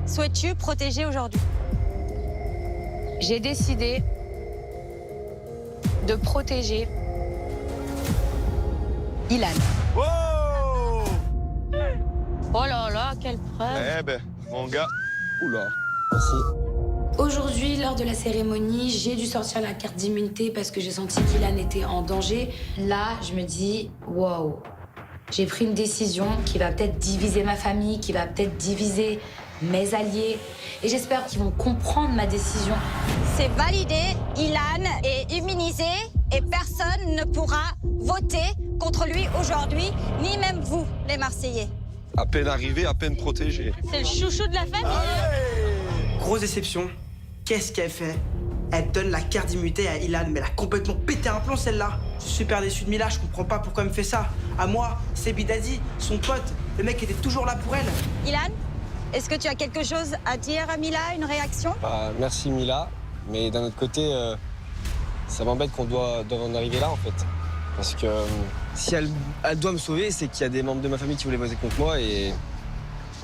souhaites-tu protéger aujourd'hui? J'ai décidé de protéger Ilan. Oh! Oh là là, quelle preuve! Eh ben, mon gars. Oula. Merci. Aujourd'hui, lors de la cérémonie, j'ai dû sortir la carte d'immunité parce que j'ai senti qu'Ilan était en danger. Là, je me dis, waouh, j'ai pris une décision qui va peut-être diviser ma famille, qui va peut-être diviser mes alliés. Et j'espère qu'ils vont comprendre ma décision. C'est validé, Ilan est immunisé et personne ne pourra voter contre lui aujourd'hui, ni même vous, les Marseillais. À peine arrivé, à peine protégé. C'est le chouchou de la famille. Grosse déception. Qu'est-ce qu'elle fait? Elle donne la carte d'immunité à Ilan, mais elle a complètement pété un plomb celle-là. Je suis super déçu de Mila, je comprends pas pourquoi elle me fait ça. À moi, c'est Bidadi, son pote, le mec était toujours là pour elle. Ilan, est-ce que tu as quelque chose à dire à Mila, une réaction? Bah, merci Mila, mais d'un autre côté, ça m'embête qu'on doit en arriver là en fait. Parce que si elle doit me sauver, c'est qu'il y a des membres de ma famille qui voulaient voter contre moi et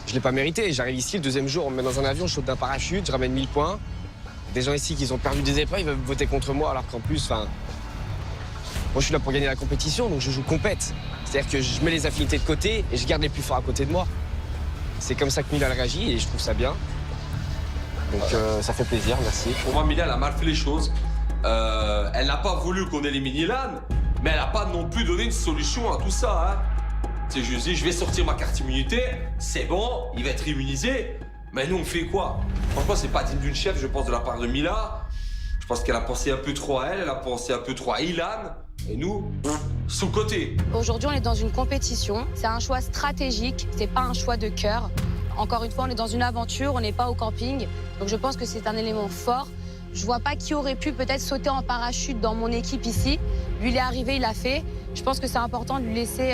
je l'ai pas mérité. J'arrive ici le deuxième jour, on me met dans un avion, je saute d'un parachute, je ramène 1000 points. Des gens ici qui ont perdu des épreuves, ils veulent voter contre moi alors qu'en plus, moi je suis là pour gagner la compétition, donc je joue compète. C'est-à-dire que je mets les affinités de côté et je garde les plus forts à côté de moi. C'est comme ça que Mila réagit et je trouve ça bien. Donc ça fait plaisir, merci. Pour moi, Mila, elle a mal fait les choses. Elle n'a pas voulu qu'on élimine Ilan, mais elle n'a pas non plus donné une solution à tout ça. Hein. C'est juste dit, je vais sortir ma carte immunité, c'est bon, il va être immunisé. Mais nous, on fait quoi? Franchement, c'est pas digne d'une chef, je pense, de la part de Mila. Je pense qu'elle a pensé un peu trop à elle, elle a pensé un peu trop à Ilan. Et nous, sous-côté. Aujourd'hui, on est dans une compétition. C'est un choix stratégique, c'est pas un choix de cœur. Encore une fois, on est dans une aventure, on n'est pas au camping. Donc je pense que c'est un élément fort. Je vois pas qui aurait pu peut-être sauter en parachute dans mon équipe ici. Lui, il est arrivé, il l'a fait. Je pense que c'est important de lui laisser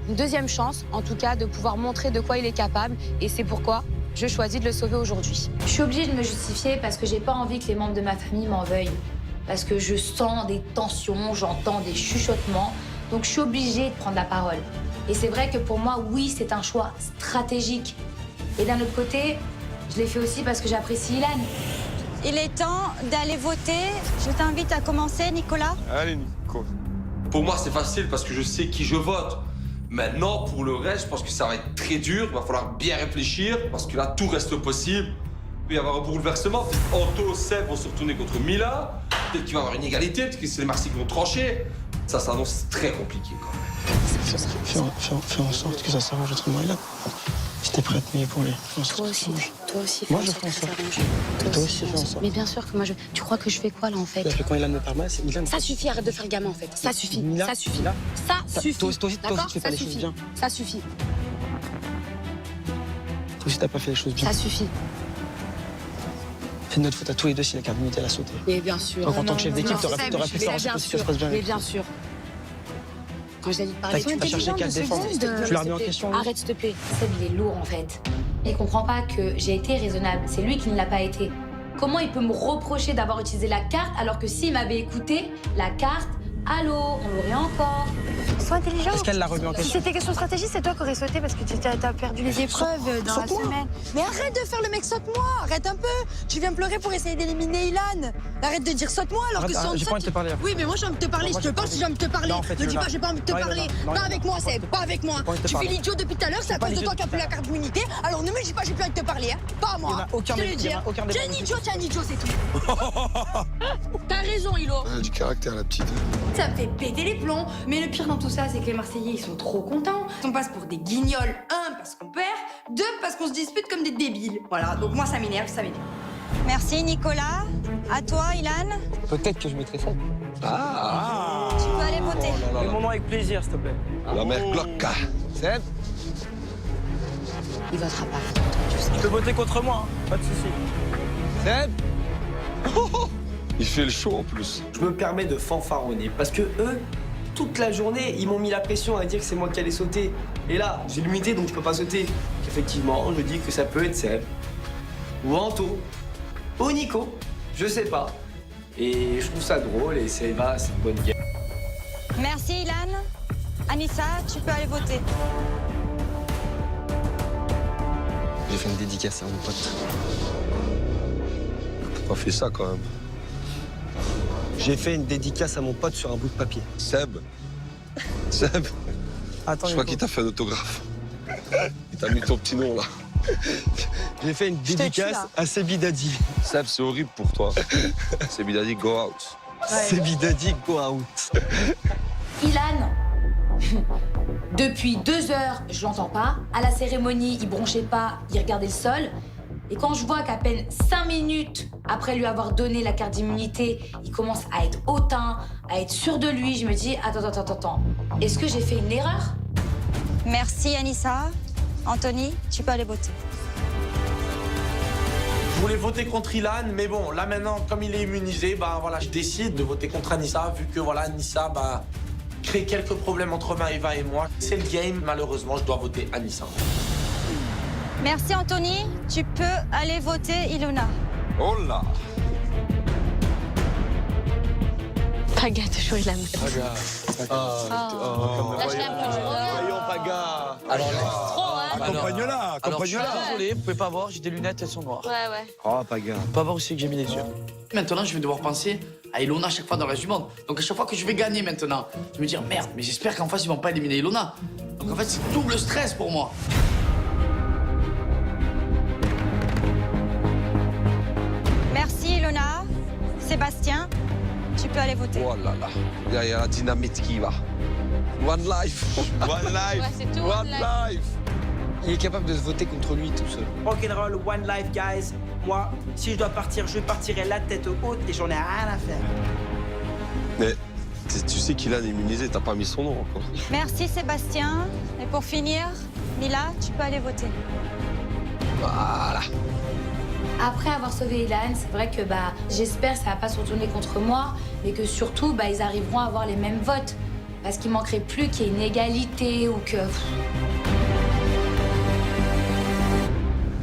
une deuxième chance, en tout cas, de pouvoir montrer de quoi il est capable. Et c'est pourquoi je choisis de le sauver aujourd'hui. Je suis obligée de me justifier parce que j'ai pas envie que les membres de ma famille m'en veuillent. Parce que je sens des tensions, j'entends des chuchotements. Donc je suis obligée de prendre la parole. Et c'est vrai que pour moi, oui, c'est un choix stratégique. Et d'un autre côté, je l'ai fait aussi parce que j'apprécie Ilan. Il est temps d'aller voter. Je t'invite à commencer, Nicolas. Allez, Nico. Pour moi, c'est facile parce que je sais qui je vote. Maintenant, pour le reste, je pense que ça va être très dur. Il va falloir bien réfléchir parce que là, tout reste possible. Il peut y avoir un bouleversement. Peut-être Anto, Seb vont se retourner contre Mila. Peut-être qu'il va y avoir une égalité. Peut-être que c'est les Marseillais qui vont trancher. Ça s'annonce très compliqué quand même. Fais en sorte que ça s'arrange entre moi et là. J'étais prêt à te payer pour lui. Toi aussi, Moi, je fais en sorte. Et toi aussi, fais en sorte. Mais bien sûr que moi, tu crois que je fais quoi là en fait? Parce que quand Ilan me parle mal, c'est Ilan. Ça suffit, arrête de faire gamin en fait. Ça suffit, Mila, ça suffit. Mila. Ça suffit. Toi aussi, D'accord, tu fais pas ça les choses suffit. bien. Ça suffit. Toi aussi, t'as pas fait les choses bien. Ça suffit. C'est notre faute à tous les deux si la carte d'unité elle a sauté. Mais bien sûr. Donc en tant que chef d'équipe, t'aurais pu faire en sorte que ça se passe bien. Mais bien sûr. Quand j'ai dit de parler, T'as cherché qu'à te défendre. Tu l'as remis en question. lui. Arrête, s'il te plaît. Seb, il est lourd en fait. Il comprend pas que j'ai été raisonnable. C'est lui qui ne l'a pas été. Comment il peut me reprocher d'avoir utilisé la carte alors que s'il m'avait écouté, la carte, allô, on l'aurait encore. Sois intelligent. Est-ce qu'elle l'a remis en Si question? c'était question stratégie, c'est toi qui aurais sauté parce que tu as perdu les épreuves dans la semaine. Mais arrête de faire le mec saute-moi, arrête un peu. Tu viens pleurer pour essayer d'éliminer Ilan. Arrête de dire saute-moi alors que Arrête, si on j'ai pas envie de te parler. Oui, mais moi j'ai envie de te parler, Non, moi, je te j'ai parle pas si j'ai envie de te parler. Non, en fait, Ne dis Lola. pas j'ai pas envie de te Non, parler. Lola. Pas avec moi, Seb, pas avec moi. J'ai pas envie de te Tu fais parler. l'idiot depuis tout à l'heure, c'est à Pas cause de l'idiot. toi qui a pris la carte d'immunité. Alors ne me dis pas j'ai plus envie de te parler, hein. Pas à Il y en moi. a aucun Je te le débat, il y en a dis. aucun débat. T'es un idiot, c'est tout. T'as raison, Hilo. Elle a du caractère, la petite. Ça me fait péter les plombs. Mais le pire dans tout ça, c'est que les Marseillais, ils sont trop contents. On passe pour des guignols. 1, parce qu'on perd. 2, parce qu'on se dispute comme des débiles. Voilà, donc moi ça m'énerve, ça m'énerve. Merci, Nicolas. À toi, Ilan. Peut-être que je mettrai ça. Tu peux aller voter. Mets mon nom avec plaisir, s'il te plaît. La mère Glocka. Seb, Il votera pas. Tu peux voter contre moi, hein. Pas de soucis. Seb, Il fait le show en plus. Je me permets de fanfaronner parce que eux, toute la journée, ils m'ont mis la pression à dire que c'est moi qui allais sauter. Et là, j'ai l'immunité donc je peux pas sauter. Effectivement, je dis que ça peut être Seb, ou Anto, ou Nico, je sais pas. Et je trouve ça drôle et c'est une bonne guerre. Merci, Ilan. Anissa, tu peux aller voter. J'ai fait une dédicace à mon pote. T'as pas fait ça quand même. J'ai fait une dédicace à mon pote sur un bout de papier. Seb. Attends, Je crois qu'il t'a fait un autographe. Il t'a mis ton petit nom là. J'ai fait une dédicace à Sebi Daddy. Seb, c'est horrible pour toi. Sebi Daddy, go out. Sebi Daddy, go out. Ilan, depuis 2 heures, je l'entends pas. À la cérémonie, il bronchait pas, il regardait le sol. Et quand je vois qu'à peine 5 minutes après lui avoir donné la carte d'immunité, il commence à être hautain, à être sûr de lui, je me dis, attends. Est-ce que j'ai fait une erreur? Merci Anissa. Anthony, tu peux aller voter. Je voulais voter contre Ilan, mais bon, là maintenant, comme il est immunisé, bah voilà, je décide de voter contre Anissa, vu que voilà, Anissa crée quelques problèmes entre Maëva et moi. C'est le game, malheureusement, je dois voter Anissa. Merci Anthony. Tu peux aller voter Ilona. Oh là. Paga, toujours Ilan. Oh. Là, je l'aime plus. Voyons, Paga. Trop, hein. Accompagne-la, Alors, je suis accompagne-la. désolé, vous pouvez pas voir, j'ai des lunettes, elles sont noires. Ouais. Oh, Paga. Pas voir aussi que j'ai mis les yeux. Maintenant, je vais devoir penser à Ilona à chaque fois dans le reste du monde. Donc à chaque fois que je vais gagner maintenant, je me dis merde, mais j'espère qu'en face ils vont pas éliminer Ilona. Donc en fait, c'est double stress pour moi. Merci Ilona. Sébastien, tu peux aller voter. Oh là là. Il y a la dynamite qui va. One life. One life. Ouais, c'est tout, One one life. Il est capable de se voter contre lui tout seul. Rock'n'roll, one life, guys. Moi, si je dois partir, je partirai la tête haute et j'en ai rien à faire. Mais tu sais qu'il a immunisé, t'as pas mis son nom encore. Merci Sébastien. Et pour finir, Mila, tu peux aller voter. Voilà. Après avoir sauvé Ilan, c'est vrai que j'espère que ça va pas se retourner contre moi, mais que surtout ils arriveront à avoir les mêmes votes. Parce qu'il manquerait plus qu'il y ait une égalité ou que...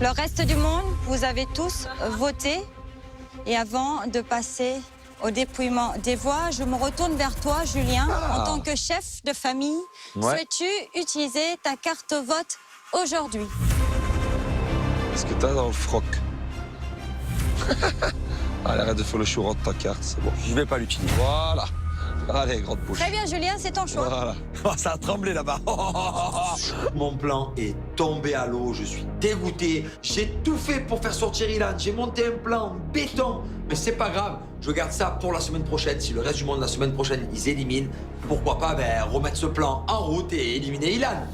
Le reste du monde, vous avez tous voté. Et avant de passer au dépouillement des voix, je me retourne vers toi, Julien. En tant que chef de famille, souhaites-tu utiliser ta carte vote aujourd'hui? Qu'est-ce que t'as dans le froc? Allez, arrête de faire le show, rentre ta carte, c'est bon. Je vais pas l'utiliser. Voilà. Allez, grande bouche. Très bien, Julien, c'est ton choix. Voilà. Oh, ça a tremblé là-bas. Mon plan est tombé à l'eau, je suis dégoûté. J'ai tout fait pour faire sortir Ilan, j'ai monté un plan en béton. Mais c'est pas grave, je garde ça pour la semaine prochaine. Si le reste du monde, la semaine prochaine, ils éliminent, pourquoi pas remettre ce plan en route et éliminer Ilan.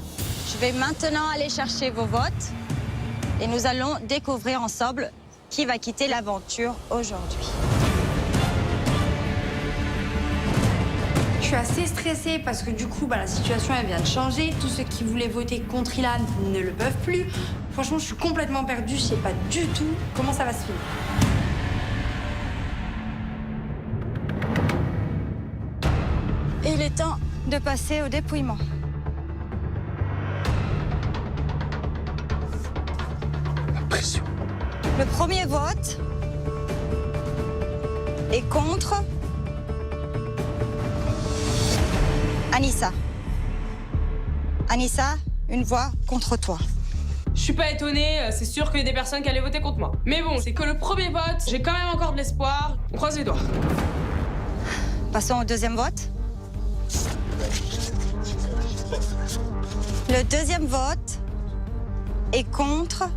Je vais maintenant aller chercher vos votes. Et nous allons découvrir ensemble qui va quitter l'aventure aujourd'hui. Je suis assez stressée parce que du coup, la situation elle vient de changer. Tous ceux qui voulaient voter contre Ilan ne le peuvent plus. Franchement, je suis complètement perdue. Je sais pas du tout comment ça va se finir. Et il est temps de passer au dépouillement. La pression. Le premier vote est contre Anissa. Anissa, une voix contre toi. Je suis pas étonnée, c'est sûr qu'il y a des personnes qui allaient voter contre moi. Mais bon, c'est que le premier vote, j'ai quand même encore de l'espoir. On croise les doigts. Passons au deuxième vote. Le deuxième vote est contre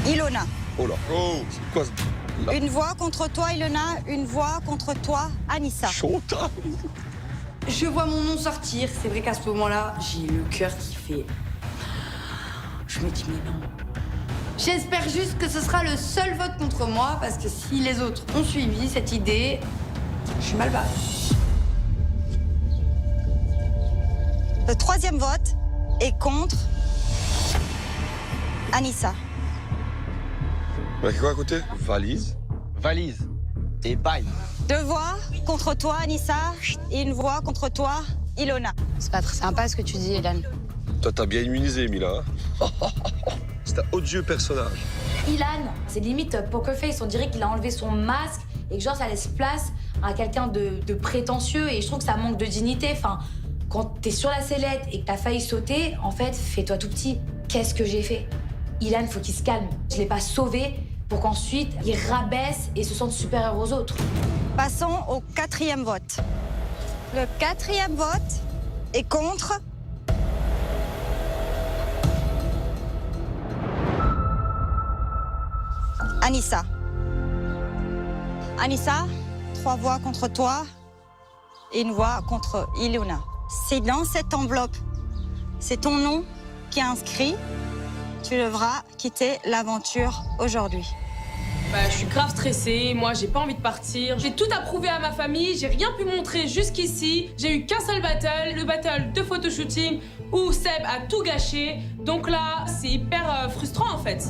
Ilona. Oh là. Oh, c'est quoi ce... là. Une voix contre toi, Ilona. Une voix contre toi, Anissa. Chaud, hein. Je vois mon nom sortir. C'est vrai qu'à ce moment-là, j'ai le cœur qui fait... Je me dis, mais non. J'espère juste que ce sera le seul vote contre moi, parce que si les autres ont suivi cette idée, je suis mal barrée. Le troisième vote est contre Anissa. Bah, quoi à côté? Valise. Valise. Et bye. 2 voix contre toi, Anissa, et une voix contre toi, Ilona. C'est pas très sympa ce que tu dis, Ilan. Toi, t'as bien immunisé, Mila. C'est un odieux personnage. Ilan, c'est limite poker face. On dirait qu'il a enlevé son masque et que genre ça laisse place à quelqu'un de prétentieux et je trouve que ça manque de dignité. Enfin, Quand t'es sur la sellette et que t'as failli sauter, en fait, fais-toi tout petit. Qu'est-ce que j'ai fait? Ilan, faut qu'il se calme. Je l'ai pas sauvé pour qu'ensuite il rabaisse et se sente supérieur aux autres. Passons au 4e vote. Le 4e vote est contre Anissa. Anissa, 3 voix contre toi et 1 voix contre Ilona. C'est dans cette enveloppe, c'est ton nom qui est inscrit. Tu devras quitter l'aventure aujourd'hui. Bah, je suis grave stressée, moi j'ai pas envie de partir. J'ai tout approuvé à ma famille, j'ai rien pu montrer jusqu'ici. J'ai eu qu'un seul battle, le battle de photoshooting où Seb a tout gâché. Donc là, c'est hyper frustrant en fait.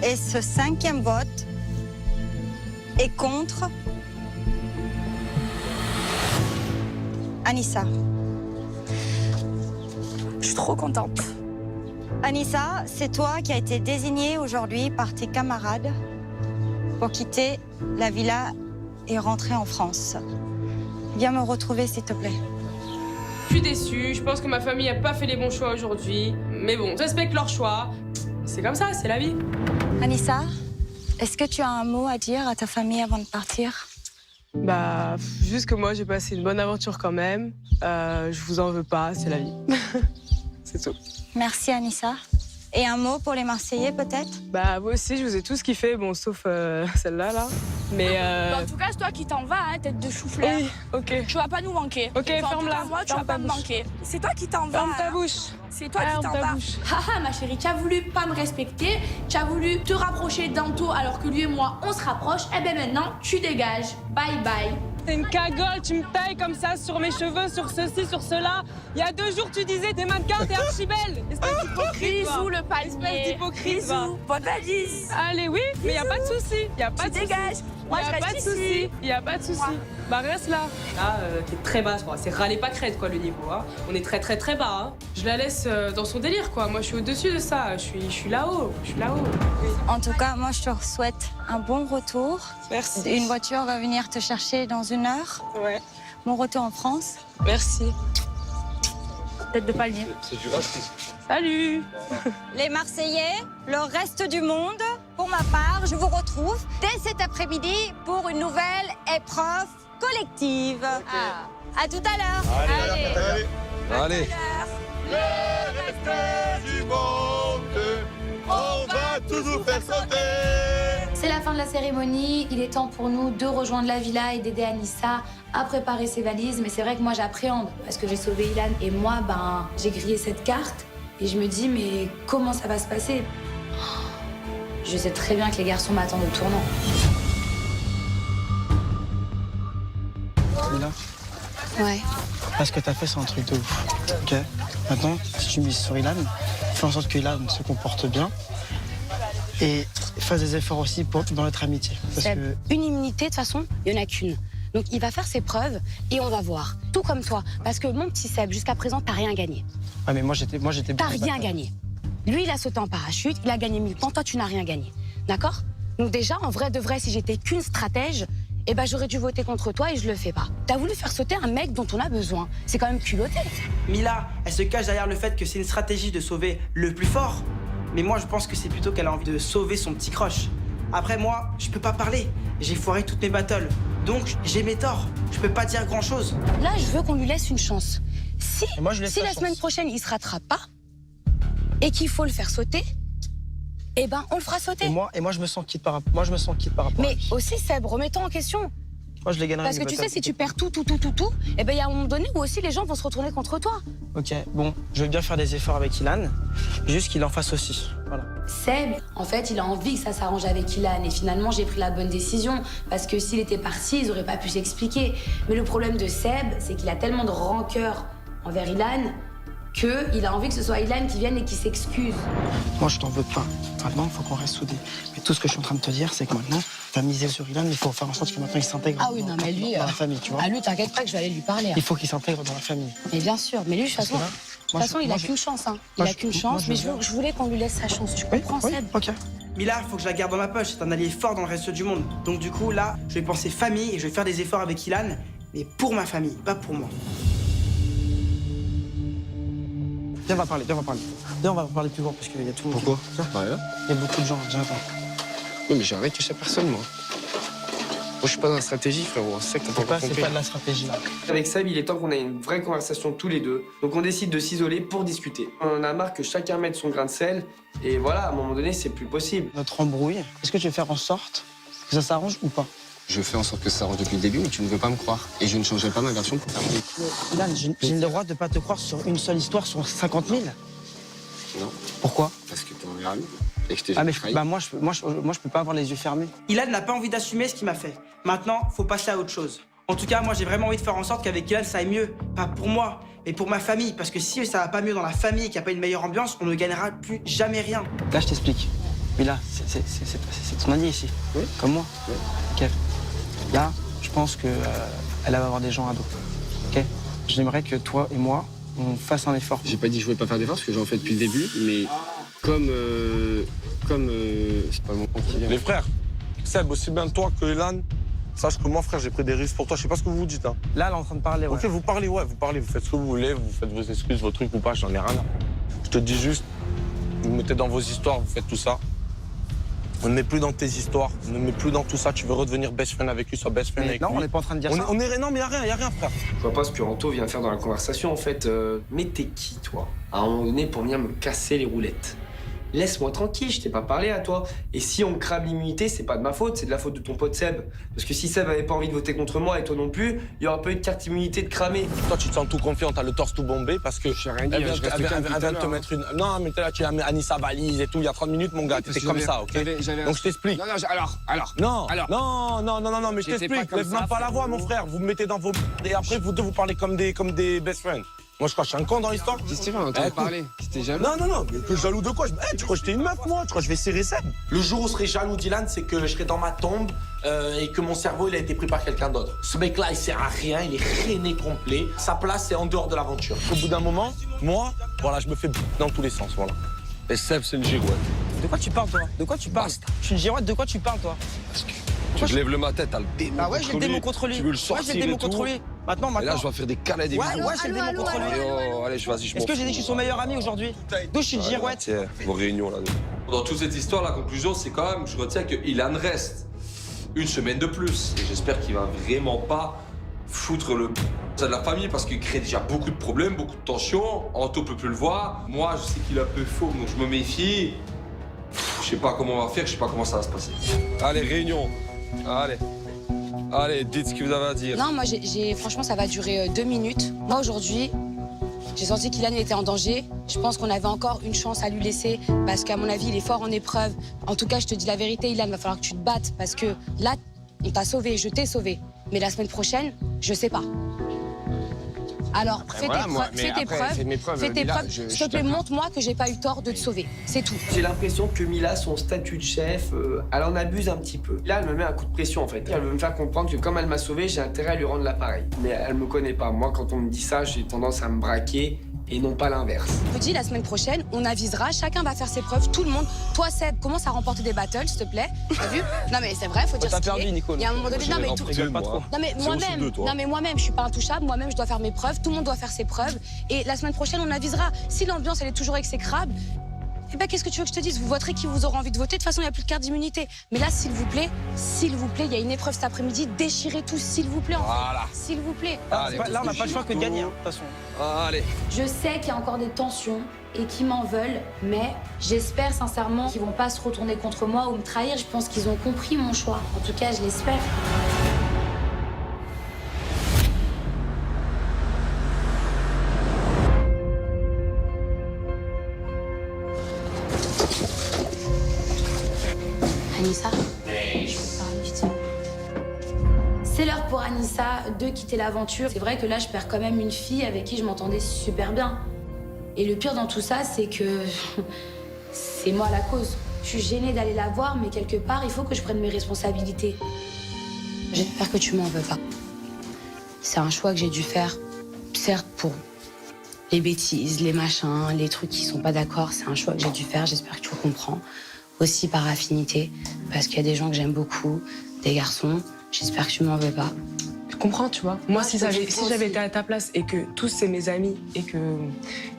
Et ce 5e vote est contre Anissa. Je suis trop contente. Anissa, c'est toi qui as été désignée aujourd'hui par tes camarades pour quitter la villa et rentrer en France. Viens me retrouver, s'il te plaît. Je suis déçue, je pense que ma famille a pas fait les bons choix aujourd'hui. Mais bon, je respecte leur choix. C'est comme ça, c'est la vie. Anissa, est-ce que tu as un mot à dire à ta famille avant de partir? Bah, juste que moi j'ai passé une bonne aventure quand même. Je vous en veux pas, c'est la vie. C'est tout. Merci Anissa. Et un mot pour les Marseillais peut-être? Bah, moi aussi, je vous ai tous kiffé, bon, sauf celle-là, là. Mais En tout cas, c'est toi qui t'en vas, hein, tête de chou-fleur. Oui, ok. Tu vas pas nous manquer. Ok, Enfin, ferme-la. moi, tu vas pas me manquer. C'est toi qui t'en vas. Ferme ta hein. bouche. C'est toi qui Ferme t'en ta vas. bouche. Haha, ma chérie, tu as voulu pas me respecter, tu as voulu te rapprocher d'Anto alors que lui et moi, on se rapproche. Eh ben maintenant, tu dégages. Bye bye. C'est une cagole, tu me tailles comme ça sur mes cheveux, sur ceci, sur cela. Il y a 2 jours, tu disais t'es mannequin, t'es archi belle. Espèce d'hypocrite. Bisous le palmier. Espèce d'hypocrite. va. Bisous. Bonne valise. Allez, oui, mais y a pas de souci. Y a pas Tu de souci. dégages. Moi, je Y a pas de reste souci. ici. Y a pas de souci. Moi. Bah reste là. Là, t'es très basse, quoi. C'est râler pas crête, quoi, le niveau. Hein. On est très très très bas. Hein. Je la laisse dans son délire, quoi. Moi, je suis au-dessus de ça. Je suis là-haut. Je suis là-haut. En tout cas, moi je te souhaite un bon retour. Merci. Une voiture va venir te chercher dans 1 heure. Ouais. Mon retour en France. Merci. Tête de palmier. C'est du racisme. Salut. Les Marseillais, le reste du monde, pour ma part, je vous retrouve dès cet après-midi pour une nouvelle épreuve collective. À tout à l'heure. Allez. Le reste du monde, on va tous vous faire sauter. C'est la fin de la cérémonie. Il est temps pour nous de rejoindre la villa et d'aider Anissa à préparer ses valises. Mais c'est vrai que moi, j'appréhende parce que j'ai sauvé Ilan. Et moi, j'ai grillé cette carte et je me dis, mais comment ça va se passer? Je sais très bien que les garçons m'attendent au tournant. Lila, Ouais. là, ce que t'as fait, c'est un truc de ouf. Ok. Maintenant, si tu mises sur Ilan, fais en sorte que Ilan se comporte bien et fasse des efforts aussi dans notre amitié. Parce Seb, que une immunité, de toute façon, il n'y en a qu'une. Donc il va faire ses preuves et on va voir. Tout comme toi. Parce que mon petit Seb, jusqu'à présent, t'as rien gagné. ah, mais moi j'étais T'as rien gagné. Lui, il a sauté en parachute, il a gagné 1000 points, toi, tu n'as rien gagné. D'accord? Donc déjà, en vrai de vrai, si j'étais qu'une stratège, eh ben j'aurais dû voter contre toi et je le fais pas. T'as voulu faire sauter un mec dont on a besoin. C'est quand même culotté. Mila, elle se cache derrière le fait que c'est une stratégie de sauver le plus fort. Mais moi, je pense que c'est plutôt qu'elle a envie de sauver son petit crush. Après, moi, je peux pas parler. J'ai foiré toutes mes battles. Donc, j'ai mes torts. Je peux pas dire grand-chose. Là, je veux qu'on lui laisse une chance. Si, Et moi, je laisse si la la chance. semaine prochaine, il se rattrape pas et qu'il faut le faire sauter, eh ben, on le fera sauter. et moi je me sens quitte par rapport. Moi je me sens quitte par rapport. Mais à lui. aussi, Seb, remets-toi en question. Moi je les gagnerai. Parce que mes tu sais, battles. si tu perds tout, eh ben, il y a un moment donné où aussi les gens vont se retourner contre toi. Ok, bon, je veux bien faire des efforts avec Ilan, juste qu'il en fasse aussi. Voilà. Seb, en fait, il a envie que ça s'arrange avec Ilan. Et finalement, j'ai pris la bonne décision. Parce que s'il était parti, ils auraient pas pu s'expliquer. Mais le problème de Seb, c'est qu'il a tellement de rancœur envers Ilan qu'il a envie que ce soit Ilan qui vienne et qui s'excuse. Moi je t'en veux pas. Maintenant, il faut qu'on reste soudés. Mais tout ce que je suis en train de te dire, c'est que maintenant, t'as misé sur Ilan, mais il faut faire en sorte que maintenant il s'intègre Ah oui, non, mais lui, dans la famille, tu vois. Ah, lui, t'inquiète pas que je vais aller lui parler. Il faut qu'il s'intègre dans la famille. Mais bien sûr, mais lui, de toute façon, il a qu'une chance. Hein. Il moi, a je- qu'une moi, chance, je mais veux je voulais qu'on lui laisse sa chance. Tu comprends, Oui, Seb? ok. Mila, il faut que je la garde dans ma poche. C'est un allié fort dans le reste du monde. Donc, du coup, là, je vais penser famille et je vais faire des efforts avec Ilan. mais pour ma famille, pas pour moi. Viens, on va parler, viens, on va parler. Viens, on va parler plus fort parce qu'il y a tout le monde. Pourquoi? Il y a beaucoup de gens, viens, attends. Oui, mais j'ai rien touché à personne, moi. Moi, je suis pas dans la stratégie, frérot. C'est ça que t'as pas compris. C'est pas de la stratégie. Avec Seb, il est temps qu'on ait une vraie conversation tous les deux. Donc on décide de s'isoler pour discuter. On en a marre que chacun mette son grain de sel. Et voilà, à un moment donné, c'est plus possible. Notre embrouille, est-ce que tu veux faire en sorte que ça s'arrange ou pas? Je fais en sorte que ça s'arrange depuis le début, mais tu ne veux pas me croire. Et je ne changerai pas ma version pour faire mon équipe. Ilan, j'ai le droit de pas te croire sur une seule histoire, sur 50 000. Non. Pourquoi? Parce que t'es un ami. Et que je t'ai Ah, mais trahi. moi, je peux pas avoir les yeux fermés. Ilan n'a pas envie d'assumer ce qu'il m'a fait. Maintenant, faut passer à autre chose. En tout cas, moi, j'ai vraiment envie de faire en sorte qu'avec Ilan, ça aille mieux. Pas pour moi, mais pour ma famille. Parce que si ça va pas mieux dans la famille et qu'il n'y a pas une meilleure ambiance, on ne gagnera plus jamais rien. Là, je t'explique. Mais là, c'est ton ami ici. Oui. Comme moi. Oui. Ok. Là, je pense que elle va avoir des gens à dos. Ok. J'aimerais que toi et moi, on fasse un effort. J'ai pas dit que je voulais pas faire d'efforts, parce que j'en fais depuis le début, mais comme c'est pas mon compte qui vient. Les frères, Seb, aussi bien toi que Ilan, sache que moi, frère, j'ai pris des risques pour toi. Je sais pas ce que vous vous dites. Hein. Là, elle est en train de parler, ouais. Ok, vous parlez, vous faites ce que vous voulez, vous faites vos excuses, vos trucs ou pas, j'en ai rien à. Je te dis juste, vous mettez dans vos histoires, vous faites tout ça. On ne met plus dans tes histoires, on ne met plus dans tout ça. Tu veux redevenir best friend avec lui, sois best friend avec lui. Non, on n'est pas en train de dire ça. Non, mais y a rien, frère. Je vois pas ce que Anto vient faire dans la conversation, en fait. Mais t'es qui, toi? À un moment donné, pour venir me casser les roulettes. Laisse-moi tranquille, je t'ai pas parlé à toi. Et si on crame l'immunité, c'est pas de ma faute, c'est de la faute de ton pote Seb. Parce que si Seb avait pas envie de voter contre moi et toi non plus, il y aurait pas eu de carte immunité de cramer. Toi, tu te sens tout confiant, t'as le torse tout bombé parce que. J'ai rien dit, Elle vient je reste calme elle vient de te mettre une. Non, mais t'es là, tu as mis Anissa valise et tout, il y a 30 minutes, mon gars, t'étais comme ça, ok? Donc je t'explique. Non, alors. Non, mais je J'étais t'explique. pas comme Lève même ça, pas la voix, mon frère. Vous me mettez dans vos. Et après, vous deux, vous parlez comme des best friends. Moi, je crois que je suis un con dans l'histoire. Qu'est-ce que tu veux entendre parler? C'était jaloux? Non, mais que jaloux de quoi? Tu crois que j'étais une meuf, moi? Tu crois que je vais serrer Seb? Le jour où je serai jaloux d'Ilan, c'est que je serai dans ma tombe et que mon cerveau il a été pris par quelqu'un d'autre. Ce mec-là, il sert à rien, il est rené complet. Sa place est en dehors de l'aventure. Au bout d'un moment, moi, voilà, je me fais dans tous les sens, voilà. Et Seb, c'est une girouette. De quoi tu parles, toi? De quoi tu parles? Je suis une girouette, de quoi tu parles, toi? Parce que je lève le matin, t'as le démon. Ah ouais, j'ai le démon contre lui. Tu veux le sortir j'ai le démon et tout. contre lui. Maintenant. Et là, je vais faire des câlins des Ouais, bisous. j'ai le démon contre lui. Allez, vas-y, je m'en Est-ce que j'ai dit que je suis son fous. meilleur ami aujourd'hui? D'où je suis une girouette? Tiens, vos réunions là. Dans toute cette histoire, la conclusion, c'est quand même, je retiens que Ilan reste une semaine de plus. Et j'espère qu'il va vraiment pas foutre le ça de la famille parce qu'il crée déjà beaucoup de problèmes, beaucoup de tensions. Anto peut plus le voir. Moi, je sais qu'il est un peu faux, donc je me méfie. Je sais pas comment on va faire, je sais pas comment ça va se passer. Allez, réunion. Allez, dites ce que vous avez à dire. Non, moi, franchement, ça va durer 2 minutes. Moi, aujourd'hui, j'ai senti qu'Ilan était en danger. Je pense qu'on avait encore une chance à lui laisser parce qu'à mon avis, il est fort en épreuve. En tout cas, je te dis la vérité, Ilan, va falloir que tu te battes parce que là, on t'a sauvé, je t'ai sauvé. Mais la semaine prochaine, je sais pas. Alors, fais tes preuves. S'il te plaît, montre-moi que j'ai pas eu tort de te sauver. C'est tout. J'ai l'impression que Mila, son statut de chef, elle en abuse un petit peu. Là, elle me met un coup de pression, en fait. Elle veut me faire comprendre que comme elle m'a sauvé, j'ai intérêt à lui rendre l'appareil. Mais elle me connaît pas. Moi, quand on me dit ça, j'ai tendance à me braquer et non pas l'inverse. Je te dis, la semaine prochaine, on avisera, chacun va faire ses preuves, tout le monde. Toi, Seb, commence à remporter des battles, s'il te plaît. T'as vu? Non, mais c'est vrai, faut dire ce qu'il est. Il y a un moment donné, non, mais tout. Non, mais moi-même, je suis pas intouchable. Moi-même, je dois faire mes preuves. Tout le monde doit faire ses preuves. Et la semaine prochaine, on avisera. Si l'ambiance, elle est toujours exécrable, eh ben, qu'est-ce que tu veux que je te dise? Vous voterez qui vous aura envie de voter. De toute façon, il n'y a plus de carte d'immunité. Mais là, s'il vous plaît, il y a une épreuve cet après-midi. Déchirez tout, s'il vous plaît, en fait. S'il vous plaît. Là, on n'a pas le choix que de gagner, de toute façon. Allez. Je sais qu'il y a encore des tensions et qu'ils m'en veulent, mais j'espère sincèrement qu'ils vont pas se retourner contre moi ou me trahir. Je pense qu'ils ont compris mon choix. En tout cas, je l'espère. Anissa, je peux parler vite. C'est l'heure pour Anissa de quitter l'aventure. C'est vrai que là, je perds quand même une fille avec qui je m'entendais super bien. Et le pire dans tout ça, c'est que c'est moi la cause. Je suis gênée d'aller la voir, mais quelque part, il faut que je prenne mes responsabilités. J'espère que tu m'en veux pas. C'est un choix que j'ai dû faire, certes pour les bêtises, les machins, les trucs qui sont pas d'accord. C'est un choix que j'ai dû faire, j'espère que tu le comprends. Aussi par affinité, parce qu'il y a des gens que j'aime beaucoup, des garçons. J'espère que tu m'en veux pas. Tu comprends, tu vois. Moi, si j'avais été à ta place et que tous c'est mes amis et qu'il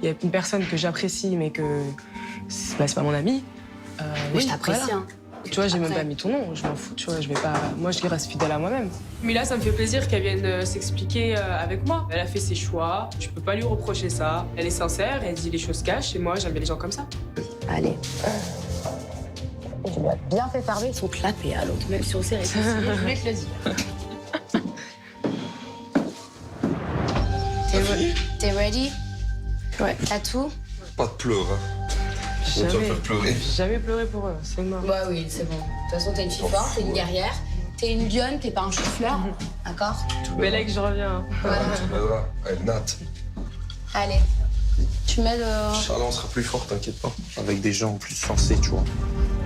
y a une personne que j'apprécie mais que c'est pas mon ami, Mais je t'apprécie, hein. Tu vois, j'ai même pas mis ton nom, je m'en fous, tu vois, je vais pas... Moi, je reste fidèle à moi-même. Mila, ça me fait plaisir qu'elle vienne s'expliquer avec moi. Elle a fait ses choix, je peux pas lui reprocher ça. Elle est sincère, elle dit les choses cash, et moi, j'aime bien les gens comme ça. Allez. Je lui ai bien fait parler, ils sont clapés à l'autre, même si on s'est réconciliés, je voulais te le dire. T'es ready? Ouais. T'as tout? Pas de pleurs, hein. Jamais pleuré pour eux, c'est mort. Bah oui, c'est bon. De toute façon, t'es une fille forte, t'es une guerrière, t'es une lionne, t'es pas un chou-fleur, d'accord? Mais là que je reviens. Tu m'aideras. Allez, Nat. Allez, tu m'aides... Inch'Allah, on sera plus fort, t'inquiète pas. Avec des gens plus sensés, tu vois.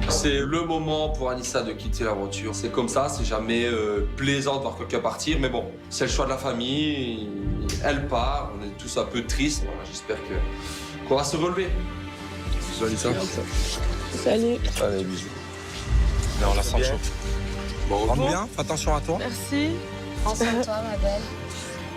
C'est le moment pour Anissa de quitter la voiture. C'est comme ça, c'est jamais plaisant de voir quelqu'un partir, mais bon, c'est le choix de la famille. Elle part, on est tous un peu tristes. Voilà, j'espère qu'on va se relever. Bisous, Anissa. Salut. Allez, bisous. Mais on la sent chaud. Bon, rentre bien, fais attention à toi. Merci. Prends soin de toi, ma belle.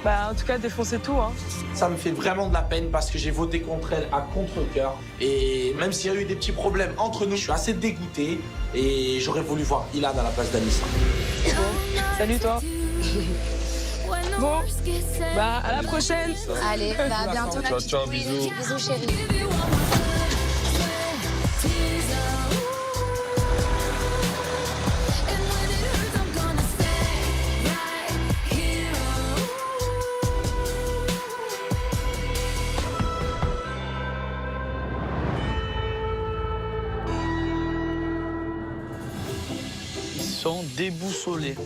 Bah, en tout cas, défoncez tout, hein. Ça me fait vraiment de la peine parce que j'ai voté contre elle à contre-cœur. Et même s'il y a eu des petits problèmes entre nous, je suis assez dégoûté. Et j'aurais voulu voir Ilan à la place d'Anissa. Bon, salut toi. Bon, bah à la prochaine. Allez, bah à bientôt, ma petite ciao, pouille. bisous. Bisous, chérie. Ils sont déboussolés.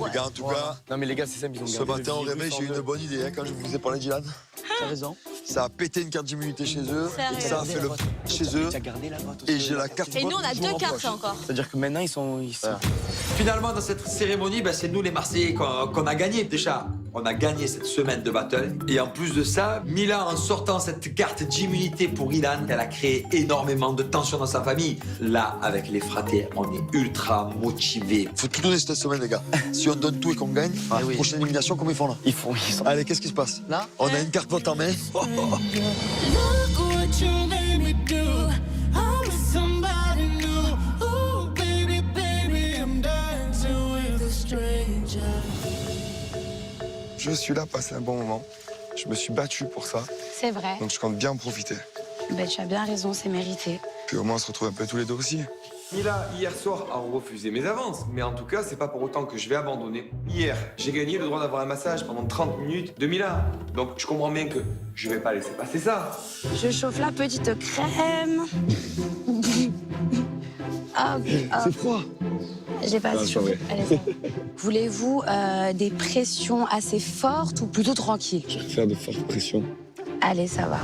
Les gars, en tout cas, Non mais les gars, c'est simple, ils ont ce gardé matin au le réveil, j'ai eu une bonne idée hein, quand je vous ai parlé d'Ilan. T'as raison. Ça a pété une carte d'immunité chez eux, Sérieux? ça a fait le chez eux, T'as gardé la vôtre aussi. et j'ai la carte. Et nous, on a je m'en 2 cartes rapproche. encore. C'est-à-dire que maintenant, ils sont... Finalement, dans cette cérémonie, ben, c'est nous les Marseillais qu'on a gagné. Déjà, on a gagné cette semaine de battle. Et en plus de ça, Mila, en sortant cette carte d'immunité pour Ilan, elle a créé énormément de tension dans sa famille. Là, avec les fratés, on est ultra motivés. Faut tout donner cette semaine, les gars. Si on donne tout et qu'on gagne, prochaine élimination, comment ils font là? Ils sont... Allez, qu'est-ce qui se passe? Là On a une carte vote en main. Je suis là, passer un bon moment. Je me suis battu pour ça, C'est vrai. donc je compte bien en profiter. Ben, tu as bien raison, c'est mérité. Puis au moins on se retrouve un peu tous les deux aussi. Mila, hier soir, a refusé mes avances. Mais en tout cas, c'est pas pour autant que je vais abandonner. Hier, j'ai gagné le droit d'avoir un massage pendant 30 minutes de Mila. Donc je comprends bien que je vais pas laisser passer ça. Je chauffe la petite crème. C'est froid. J'ai pas assez chauffé. Allez, ça va. Voulez-vous des pressions assez fortes ou plutôt tranquilles? Je vais faire de fortes pressions. Allez, ça va.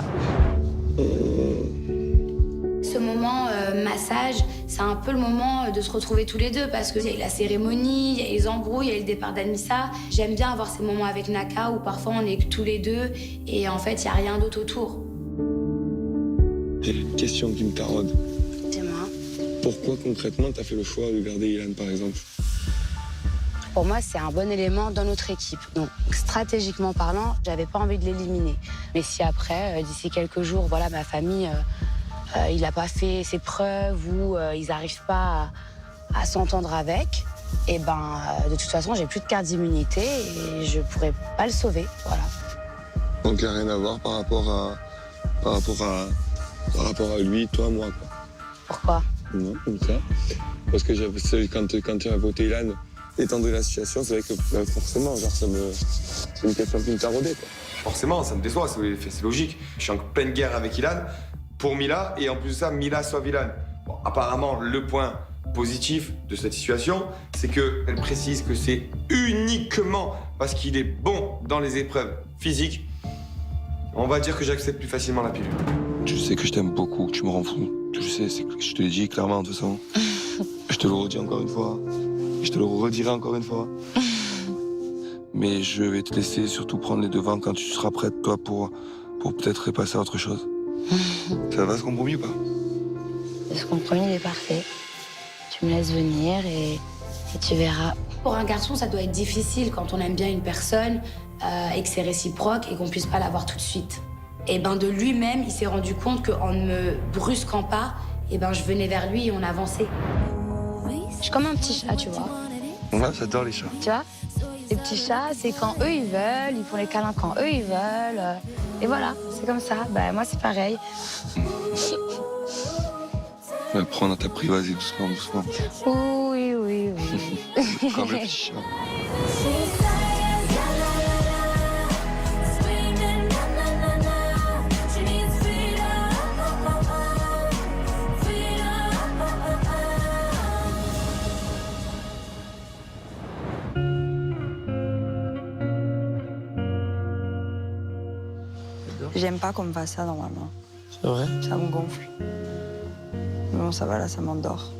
Ce moment massage, c'est un peu le moment de se retrouver tous les deux parce qu'il y a eu la cérémonie, il y a eu les embrouilles, il y a eu le départ d'Anissa. J'aime bien avoir ces moments avec Naka où parfois on est que tous les deux et en fait il n'y a rien d'autre autour. J'ai une question qui me taraude. Dis-moi. Pourquoi concrètement t'as fait le choix de garder Ilan par exemple? Pour moi, c'est un bon élément dans notre équipe. Donc, stratégiquement parlant, j'avais pas envie de l'éliminer. Mais si après, d'ici quelques jours, voilà, ma famille, il n'a pas fait ses preuves ou ils n'arrivent pas à s'entendre avec, et ben, de toute façon, j'ai plus de carte d'immunité et je pourrais pas le sauver. Voilà. Donc il n'y a rien à voir par rapport à lui, toi, moi quoi. Pourquoi? Non, comme ça. Parce que quand tu as voté Ilan, étant donné la situation, c'est vrai que forcément, genre, c'est une question qui me taraudait, quoi. Forcément, ça me déçoit, c'est logique. Je suis en pleine guerre avec Ilan pour Mila, et en plus de ça, Mila sauve Ilan. Bon, apparemment, le point positif de cette situation, c'est qu'elle précise que c'est uniquement parce qu'il est bon dans les épreuves physiques. On va dire que j'accepte plus facilement la pilule. Tu sais que je t'aime beaucoup, que tu me rends fou. Tu sais, je te l'ai dit clairement de toute façon. Je te le redis encore une fois. Je te le redirai encore une fois. Mais je vais te laisser surtout prendre les devants quand tu seras prête, toi, pour peut-être passer à autre chose. Ça va, ce compromis ou pas? Ce compromis, il est parfait. Tu me laisses venir et tu verras. Pour un garçon, ça doit être difficile quand on aime bien une personne et que c'est réciproque et qu'on puisse pas l'avoir tout de suite. Et ben de lui-même, il s'est rendu compte qu'en ne me brusquant pas, et ben je venais vers lui et on avançait. Je suis comme un petit chat, tu vois. Ouais, j'adore les chats. Tu vois, les petits chats, c'est quand eux ils veulent, ils font les câlins quand eux ils veulent. Et voilà, c'est comme ça. Bah moi c'est pareil. Ouais, prends dans ta prise, vas-y, doucement, doucement. Oui, oui, oui. Comme le petit chat. J'aime pas qu'on me fasse ça normalement. C'est vrai? Ça me gonfle. Mais bon, ça va, là, ça m'endort.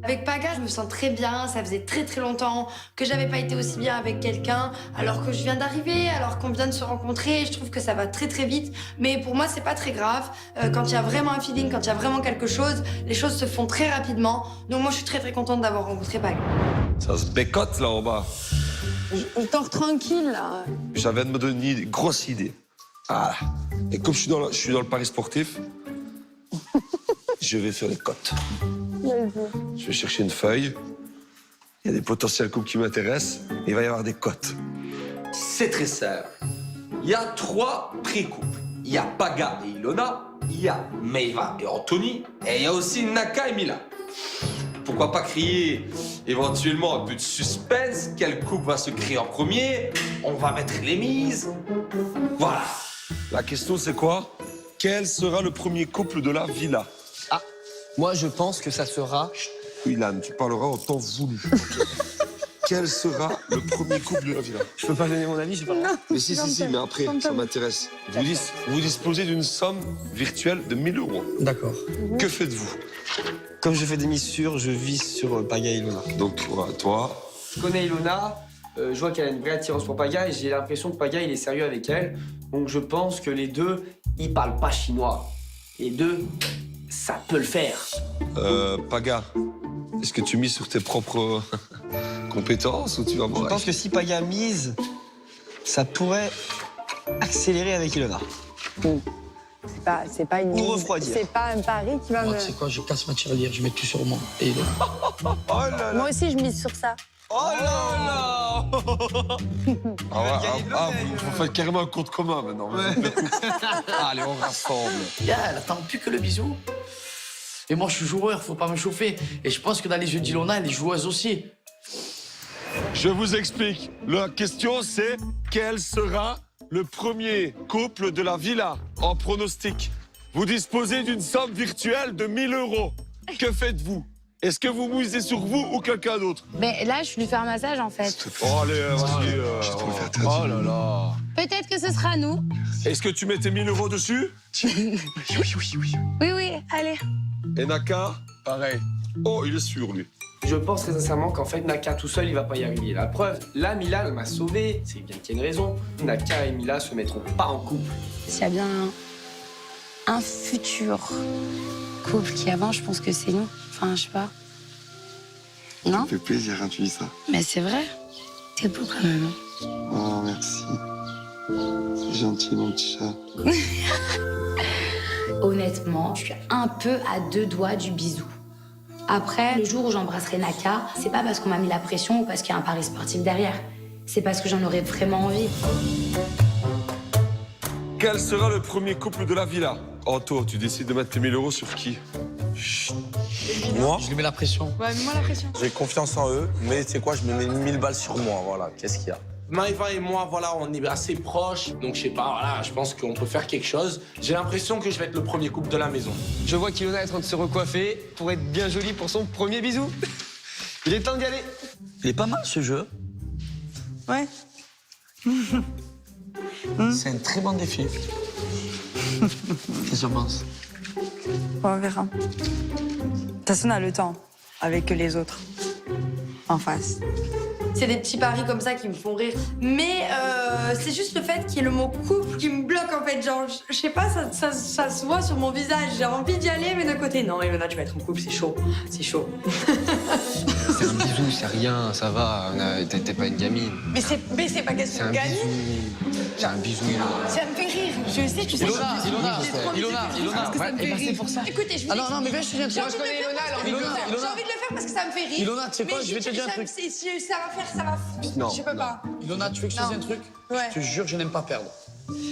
Avec Paga, je me sens très bien. Ça faisait très très longtemps que j'avais pas été aussi bien avec quelqu'un, alors que je viens d'arriver, alors qu'on vient de se rencontrer. Je trouve que ça va très très vite. Mais pour moi, c'est pas très grave. Quand il y a vraiment un feeling, quand il y a vraiment quelque chose, les choses se font très rapidement. Donc moi, je suis très très contente d'avoir rencontré Paga. Ça se bécote là en bas. Je dors tranquille là. J'avais de me donner une grosse idée. Ah. Et comme je suis dans le pari sportif, je vais faire les cotes. Je vais chercher une feuille. Il y a des potentiels couples qui m'intéressent. Il va y avoir des cotes. C'est très simple. Il y a 3 pré-couples. Il y a Paga et Ilona. Il y a Maeva et Anthony. Et il y a aussi Naka et Mila. Pourquoi pas créer éventuellement un peu de suspense? Quel couple va se créer en premier? On va mettre les mises. Voilà. La question c'est quoi? Quel sera le premier couple de la villa? Ah, moi je pense que ça sera... Ilan, tu parleras en temps voulu. Quel sera le premier couple de la villa? Je peux pas donner mon avis, je sais pas. Non. Mais si, mais après, ça m'intéresse. Vous disposez d'une somme virtuelle de 1 000 €. D'accord. Que faites-vous? Comme je fais des mises sûres, je vise sur Paga et Ilona. Donc, voilà, toi... Je connais Ilona, je vois qu'elle a une vraie attirance pour Paga et j'ai l'impression que Paga, il est sérieux avec elle. Donc je pense que les deux, ils parlent pas chinois. Les deux, ça peut le faire. Paga, est-ce que tu mises sur tes propres compétences ou tu vas voir? Je pense que si Paga mise, ça pourrait accélérer avec Ilona. C'est pas une... Ou refroidir. C'est pas un pari qui va Moi, me... tu sais quoi, je casse ma tirelire, je mets tout sur moi. Et Moi aussi, je mise sur ça. Oh là là! Vous faites carrément un compte commun maintenant. Allez, on rassemble. Elle attend plus que le bisou. Et moi, je suis joueur, faut pas me chauffer. Et je pense que dans les yeux d'Ilona, elle est joueuse aussi. Je vous explique. La question, c'est quel sera le premier couple de la villa en pronostic? Vous disposez d'une somme virtuelle de 1 000 €. Que faites-vous? Est-ce que vous misez sur vous ou quelqu'un d'autre? Mais là, je lui fais un massage en fait. Oh, allez, vas-y. Oh là là. Peut-être que ce sera nous. Est-ce que tu mets tes 1 000 € dessus? Oui, oui, allez. Et Naka? Pareil. Oh, il est sûr, lui. Je pense très sincèrement qu'en fait, Naka tout seul, il va pas y arriver. La preuve, là, Mila, elle m'a sauvé. C'est bien qu'il y ait une raison. Naka et Mila se mettront pas en couple. S'il y a bien un futur couple qui avance, je pense que c'est nous. Enfin, je sais pas. Non? Ça fait plaisir quand tu dis ça. Mais c'est vrai. T'es beau quand même. Oh, merci. C'est gentil, mon petit chat. Honnêtement, je suis un peu à 2 doigts du bisou. Après, le jour où j'embrasserai Naka, c'est pas parce qu'on m'a mis la pression ou parce qu'il y a un pari sportif derrière. C'est parce que j'en aurais vraiment envie. Quel sera le premier couple de la villa? Anto, tu décides de mettre tes 1 000 € sur qui? Moi, Je lui mets la pression. Ouais, mets-moi la pression. j'ai confiance en eux, mais tu sais quoi, je me mets 1000 balles sur moi, voilà. Qu'est-ce qu'il y a? Maëva et moi, voilà, on est assez proches. Donc, je sais pas, voilà, je pense qu'on peut faire quelque chose. J'ai l'impression que je vais être le premier couple de la maison. Je vois qu'Ilona est en train de se recoiffer pour être bien jolie pour son premier bisou. Il est temps d'y aller. Il est pas mal ce jeu. Ouais. C'est un très bon défi. Qu'est-ce que tu penses? On verra. De toute façon, on a le temps avec les autres en face. C'est des petits paris comme ça qui me font rire. Mais c'est juste le fait qu'il y ait le mot couple qui me bloque en fait. Genre, je sais pas, ça se voit sur mon visage. J'ai envie d'y aller, mais d'un côté, non, Ilona, tu vas être en couple, c'est chaud. C'est chaud. C'est un bisou, c'est rien, ça va. T'es pas une gamine. Mais c'est pas question de gagner. C'est un bisou, Ilona. Ça me fait rire. Je sais, tu sais. Ilona, c'est pour ça. Écoutez, je vous dis. Ah non, mais viens, je te dis un truc. J'ai envie de le faire parce que ça me fait rire. Ilona, tu sais quoi, je vais te dire un truc. Si ça va faire, ça va. Non. Je peux pas. Ilona, tu veux que je te dise un truc? Ouais. Je te jure, je n'aime pas perdre.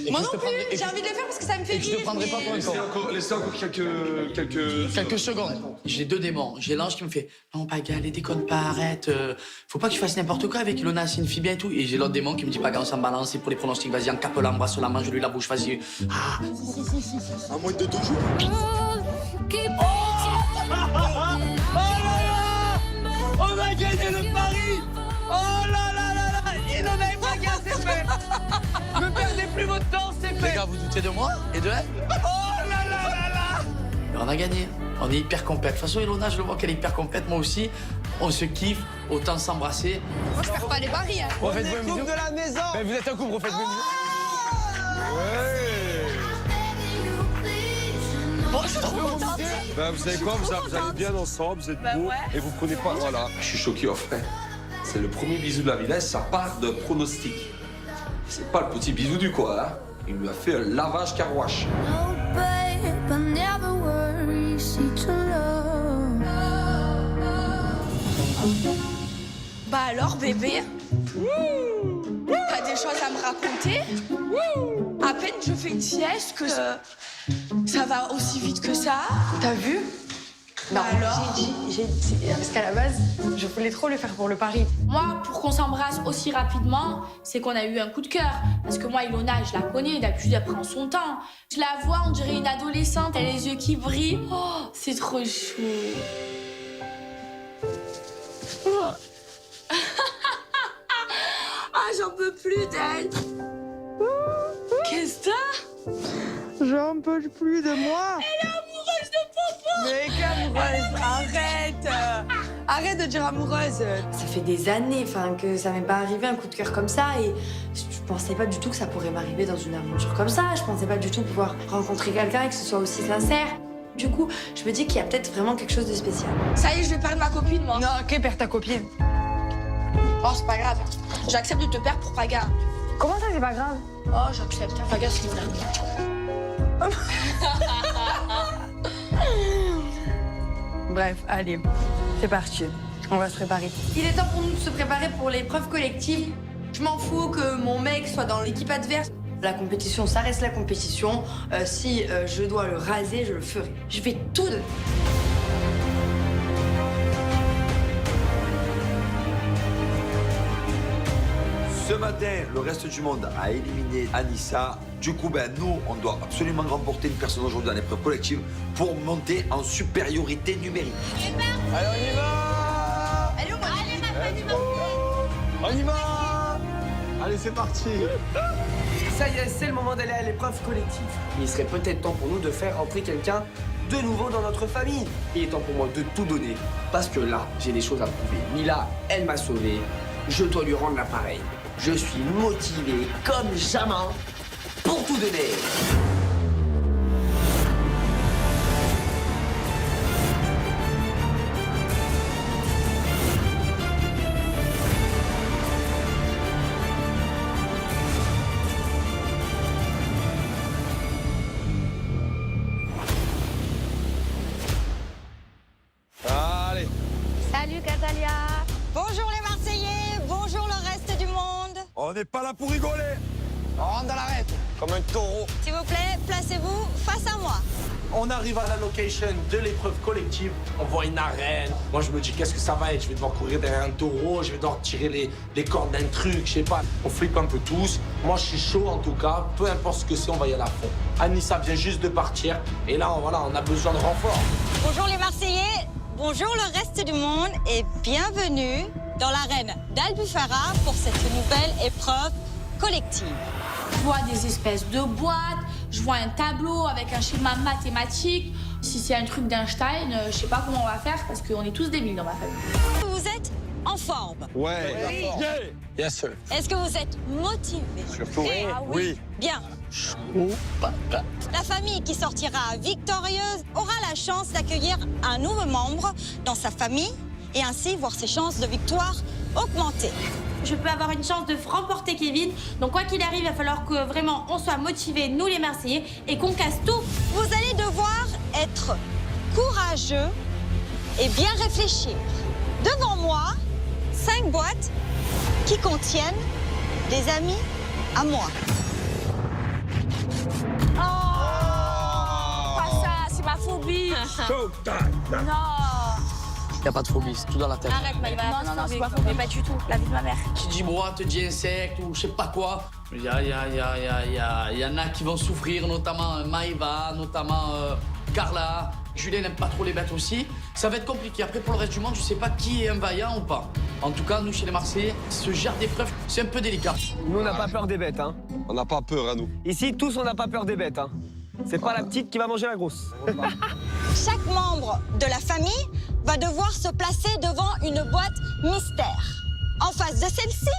Moi non plus, j'ai envie de le faire parce que ça me fait rire. Je te prendrai pas pour un con. Laissez encore quelques secondes. J'ai deux démons. J'ai l'ange qui me fait non, Paga, allez, déconne pas, arrête. Faut pas que tu fasses n'importe quoi avec Ilona, c'est une fille bien et tout. Et j'ai l'autre démon qui me dit Paga, on s'en balance, c'est pour les pronostics, vas-y, encape-la, embrasse-la, mange-lui la bouche, vas-y. Ah. À moins de 2 jours. On a gagné le pari! Oh là là là là! Ilona et Paga, c'est fait! Ne perdez plus votre temps, c'est fait! Les gars, vous doutez de moi et de elle? Oh là là là là! Mais on a gagné. On est hyper complète. De toute façon, Ilona, je le vois qu'elle est hyper complète, moi aussi. On se kiffe, autant s'embrasser. Moi, je perds pas les paris. Hein. On est couple de la maison! Mais vous êtes un couple, refaites-vous une bisou. Bon, je suis trop contente. Bah, vous savez quoi, vous allez bien ensemble, vous êtes beaux, et vous prenez pas, voilà. Je suis choqué, en fait. C'est le premier bisou de la village, ça part d'un pronostic. C'est pas le petit bisou du coin, hein. Il lui a fait un lavage carouache. Bah alors, bébé, t'as des choses à me raconter? À peine je fais une sieste que ça va aussi vite que ça. T'as vu? Non, alors j'ai dit, parce qu'à la base, je voulais trop le faire pour le pari. Moi, pour qu'on s'embrasse aussi rapidement, c'est qu'on a eu un coup de cœur. Parce que moi, Ilona, je la connais, d'habitude, elle prend son temps. Je la vois, on dirait une adolescente, elle a les yeux qui brillent. Oh, c'est trop chou. Ah, j'en peux plus d'elle. Qu'est-ce que t'as? J'en peux plus de moi. Elle est amoureuse de Popo. Mais qu'amoureuse, arrête. Arrête de dire amoureuse. Ça fait des années que ça m'est pas arrivé un coup de cœur comme ça et je pensais pas du tout que ça pourrait m'arriver dans une aventure comme ça. Je pensais pas du tout pouvoir rencontrer quelqu'un et que ce soit aussi sincère. Du coup, je me dis qu'il y a peut-être vraiment quelque chose de spécial. Ça y est, je vais perdre ma copine, moi. Non, ok, perds ta copine. Oh, c'est pas grave. J'accepte de te perdre pour Paga. Comment ça, c'est pas grave? Oh, j'accepte. Paga, c'est une amie. Bref, allez, c'est parti. On va se préparer. Il est temps pour nous de se préparer pour l'épreuve collective. Je m'en fous que mon mec soit dans l'équipe adverse. La compétition, ça reste la compétition. Si je dois le raser, je le ferai. Je vais tout donner. Ce matin, le reste du monde a éliminé Anissa. Du coup, nous, on doit absolument remporter une personne aujourd'hui dans l'épreuve collective pour monter en supériorité numérique. Allez, on y va! Allez, ma famille. On y va! Allez, c'est parti! Ça y est, c'est le moment d'aller à l'épreuve collective. Il serait peut-être temps pour nous de faire rentrer quelqu'un de nouveau dans notre famille. Il est temps pour moi de tout donner, parce que là, j'ai des choses à prouver. Mila, elle m'a sauvé. Je dois lui rendre l'appareil. Je suis motivé comme jamais pour tout donner. Allez. Salut Catalia. Bonjour les Marseillais, bonjour le reste du monde. On n'est pas là pour rigoler. On rentre dans l'arête, comme un taureau. S'il vous plaît, placez-vous face à moi. On arrive à la location de l'épreuve collective. On voit une arène. Moi, je me dis, qu'est-ce que ça va être? Je vais devoir courir derrière un taureau, je vais devoir tirer les cordes d'un truc, je sais pas. On flippe un peu tous. Moi, je suis chaud en tout cas. Peu importe ce que c'est, on va y aller à fond. Anissa vient juste de partir. Et là, voilà, on a besoin de renfort. Bonjour les Marseillais, bonjour le reste du monde et bienvenue dans l'arène d'Albufera pour cette nouvelle épreuve collective. Je vois des espèces de boîtes, je vois un tableau avec un schéma mathématique. Si c'est un truc d'Einstein, je sais pas comment on va faire parce qu'on est tous débiles dans ma famille. Vous êtes en forme? Ouais. Oui. Yes, sir. Est-ce que vous êtes motivés? Surtout. Ah oui. Bien. La famille qui sortira victorieuse aura la chance d'accueillir un nouveau membre dans sa famille et ainsi voir ses chances de victoire augmenter. Je peux avoir une chance de remporter Kevin. Donc quoi qu'il arrive, il va falloir que vraiment on soit motivés, nous les Marseillais, et qu'on casse tout. Vous allez devoir être courageux et bien réfléchir. Devant moi, 5 boîtes qui contiennent des amis à moi. Pas ça, c'est ma phobie. Non. Y a pas de phobie, c'est tout dans la tête. Arrête, Maïva. Non, c'est pas phobie, pas du tout. La vie de ma mère. Qui dit boîte, dit insecte ou je sais pas quoi. Il y en a qui vont souffrir, notamment Maïva, notamment Carla. Julien n'aime pas trop les bêtes aussi. Ça va être compliqué. Après, pour le reste du monde, je sais pas qui est un vaillant ou pas. En tout cas, nous, chez les Marseillais, ce genre d'épreuve, c'est un peu délicat. Nous, on n'a pas peur des bêtes, hein. On n'a pas peur, à nous. Ici, tous, on n'a pas peur des bêtes, hein. C'est pas la petite qui va manger la grosse. Chaque membre de la famille va devoir se placer devant une boîte mystère. En face de celle-ci,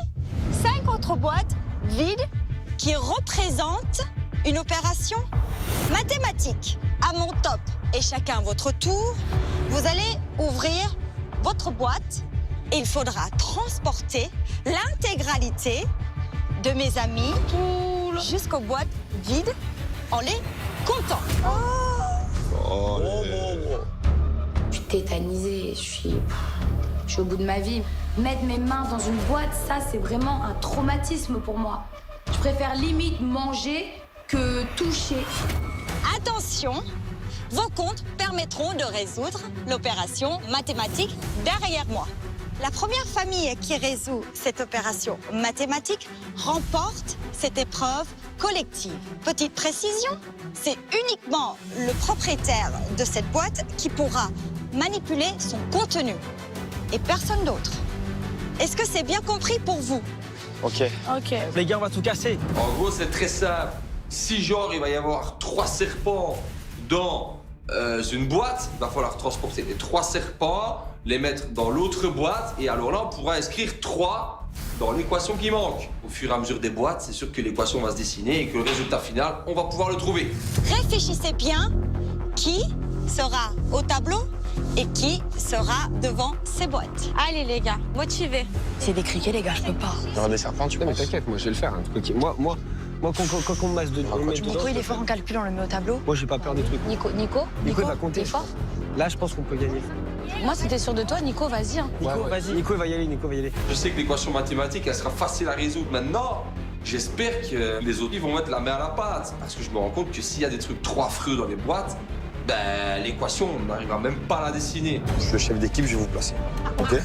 5 autres boîtes vides qui représentent une opération mathématique. À mon top et chacun votre tour, vous allez ouvrir votre boîte et il faudra transporter l'intégralité de mes amis jusqu'aux boîtes vides en les comptant. Je suis tétanisée, je suis au bout de ma vie. Mettre mes mains dans une boîte, ça, c'est vraiment un traumatisme pour moi. Je préfère limite manger que toucher. Attention, vos comptes permettront de résoudre l'opération mathématique derrière moi. La première famille qui résout cette opération mathématique remporte cette épreuve collective. Petite précision, c'est uniquement le propriétaire de cette boîte qui pourra manipuler son contenu et personne d'autre. Est-ce que c'est bien compris pour vous? Ok. Les gars, on va tout casser. En gros, c'est très simple. Si genre, il va y avoir 3 serpents dans une boîte, il va falloir transporter les 3 serpents, les mettre dans l'autre boîte, et alors là, on pourra inscrire 3 dans l'équation qui manque. Au fur et à mesure des boîtes, c'est sûr que l'équation va se dessiner et que le résultat final, on va pouvoir le trouver. Réfléchissez bien qui sera au tableau et qui sera devant ces boîtes. Allez les gars, motivés. C'est des criquets, les gars, je peux pas. Il y aura des serpents, tu peux. Mais t'inquiète, moi, je vais le faire. Hein. Moi, quand on me masse de Nico, il est fort en calcul, on le met au tableau. Moi, j'ai pas peur des trucs. Nico, il va compter. t'es fort? Là, je pense qu'on peut gagner. Moi, si t'es sûr de toi, Nico, vas-y. Hein. Nico, vas-y. Nico, il va y aller, Je sais que l'équation mathématique, elle sera facile à résoudre maintenant. J'espère que les autres ils vont mettre la main à la pâte. Parce que je me rends compte que s'il y a des trucs trop affreux dans les boîtes, ben l'équation, on n'arrivera même pas à la dessiner. Je suis le chef d'équipe, je vais vous placer. Ok?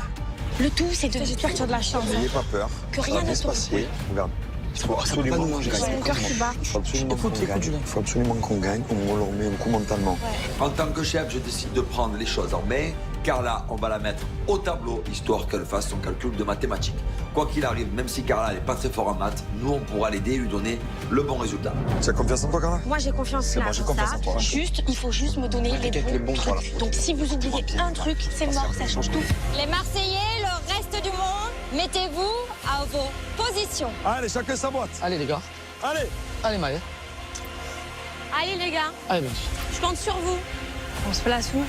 Le tout, c'est de dire que tu as de la chance. N'ayez pas peur. Que rien ne se passe. Oui, regarde. Il faut absolument qu'on gagne. Mon cœur qui bat. Il faut absolument qu'on gagne. On le remet un coup mentalement. En tant que chef, je décide de prendre les choses en main. Carla, on va la mettre au tableau, histoire qu'elle fasse son calcul de mathématiques. Quoi qu'il arrive, même si Carla n'est pas très fort en maths, nous, on pourra l'aider et lui donner le bon résultat. Tu as confiance en toi, Carla? Moi, j'ai confiance là. J'ai confiance en toi. Juste, il faut juste me donner les bons trucs. voilà. Donc, si vous oubliez un truc, c'est mort, ça change tout. Les Marseillais, le reste du monde, mettez-vous à vos positions. Allez, chacun sa boîte. Allez, les gars. Allez, Maïa. Allez les gars, Allez, vas-y. je compte sur vous. On se place où?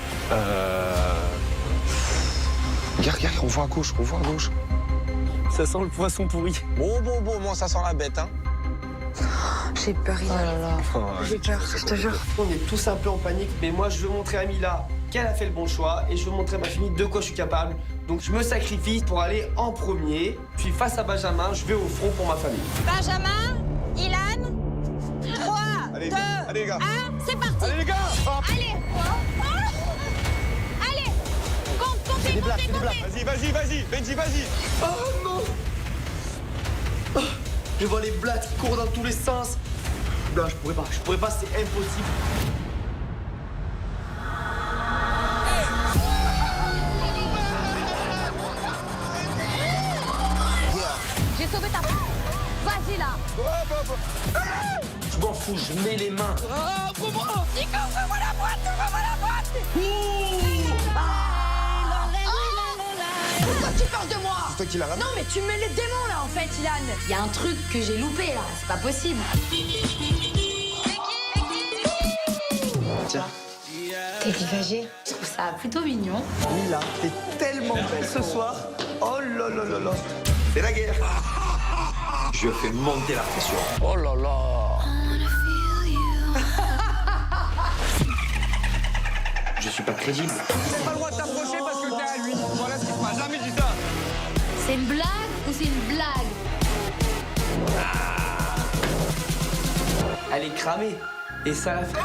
Regarde, on voit à gauche, Ça sent le poisson pourri. Bon, moi, ça sent la bête, hein. J'ai peur, J'ai peur, je te jure. On est tous un peu en panique, mais moi, je veux montrer à Mila qu'elle a fait le bon choix et je veux montrer à ma famille de quoi je suis capable. Donc, je me sacrifie pour aller en premier. Puis, face à Benjamin, je vais au front pour ma famille. Benjamin, Ilan, 3, 2, 1, les gars. c'est parti. Allez, les gars. Allez. Allez, comptez. Vas-y, Benji, vas-y. Oh non. Je vois les blattes qui courent dans tous les sens. Non, je pourrais pas, c'est impossible. J'ai sauvé ta peau. Vas-y là. Je m'en fous, je mets les mains. Nico, ouvre-moi la boîte. Pourquoi tu parles de moi? C'est toi qui l'as ramené. Non, mais tu mets les démons là en fait, Ilan. Il y a un truc que j'ai loupé là, c'est pas possible. Tiens. T'es divagé. Je trouve ça plutôt mignon. Mila, t'es tellement belle ce soir. Oh là là là là. C'est la guerre. Je fais monter la pression. Oh là là. Je suis pas crédible. T'as pas le droit de t'approcher parce que t'es à lui. Voilà ce qui se passe. Jamais dit ça. C'est une blague ou c'est une blague? Elle est cramée. Et ça la fait.